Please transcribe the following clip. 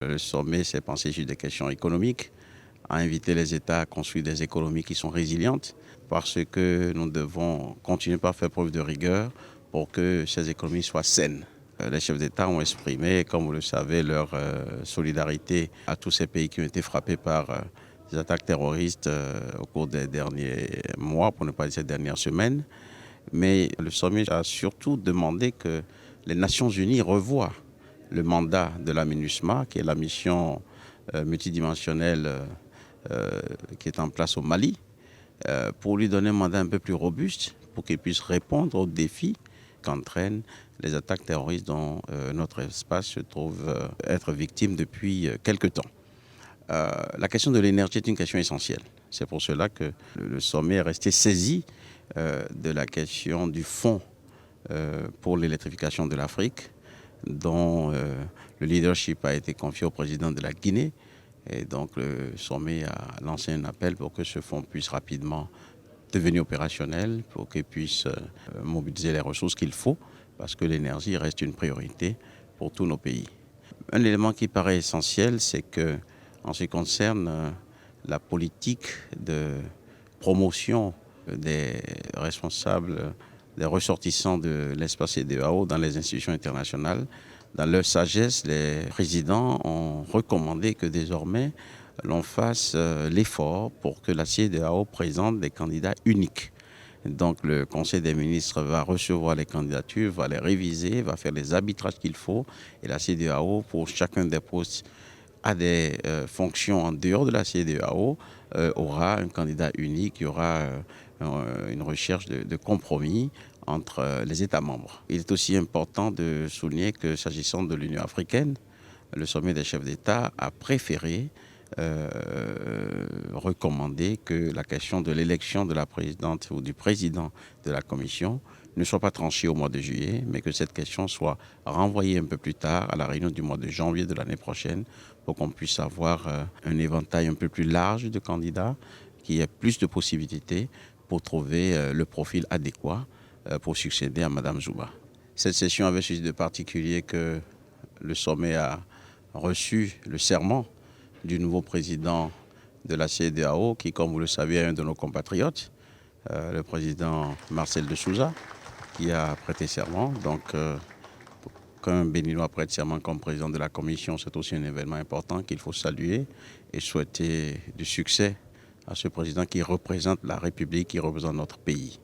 Le sommet s'est pensé sur des questions économiques, a invité les États à construire des économies qui sont résilientes parce que nous devons continuer par faire preuve de rigueur pour que ces économies soient saines. Les chefs d'État ont exprimé, comme vous le savez, leur solidarité à tous ces pays qui ont été frappés par des attaques terroristes au cours des derniers mois, pour ne pas dire ces dernières semaines. Mais le sommet a surtout demandé que les Nations Unies revoient le mandat de la MINUSMA, qui est la mission multidimensionnelle qui est en place au Mali, pour lui donner un mandat un peu plus robuste, pour qu'il puisse répondre aux défis qu'entraînent les attaques terroristes dont notre espace se trouve être victime depuis quelque temps. La question de l'énergie est une question essentielle. C'est pour cela que le sommet est resté saisi de la question du fonds pour l'électrification de l'Afrique, dont le leadership a été confié au président de la Guinée. Et donc le sommet a lancé un appel pour que ce fonds puisse rapidement devenir opérationnel, pour qu'il puisse mobiliser les ressources qu'il faut, parce que l'énergie reste une priorité pour tous nos pays. Un élément qui paraît essentiel, c'est que, en ce qui concerne la politique de promotion des responsables, des ressortissants de l'espace CEDEAO dans les institutions internationales, dans leur sagesse, les présidents ont recommandé que désormais l'on fasse l'effort pour que la CEDEAO présente des candidats uniques. Donc le Conseil des ministres va recevoir les candidatures, va les réviser, va faire les arbitrages qu'il faut. Et la CEDEAO, pour chacun des postes à des fonctions en dehors de la CEDEAO, aura un candidat unique, il y aura une recherche de compromis entre les États membres. Il est aussi important de souligner que s'agissant de l'Union africaine, le sommet des chefs d'État a préféré recommander que la question de l'élection de la présidente ou du président de la Commission ne soit pas tranchée au mois de juillet, mais que cette question soit renvoyée un peu plus tard à la réunion du mois de janvier de l'année prochaine pour qu'on puisse avoir un éventail un peu plus large de candidats, qu'il y ait plus de possibilités pour trouver le profil adéquat pour succéder à Mme Zouba. Cette session avait ceci de particulier que le sommet a reçu le serment du nouveau président de la CEDEAO, qui, comme vous le savez, est un de nos compatriotes, le président Marcel de Souza, qui a prêté serment. Donc, qu'un Béninois prête serment comme président de la Commission, c'est aussi un événement important qu'il faut saluer et souhaiter du succès à ce président qui représente la République, qui représente notre pays.